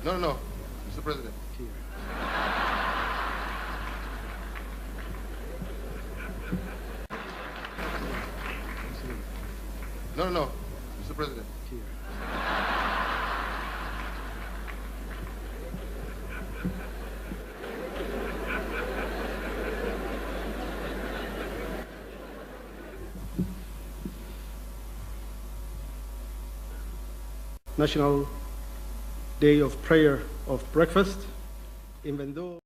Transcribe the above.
No, no, Mr. President. Here. No, no, Mr. President. Here. National Day of Prayer of Breakfast, even though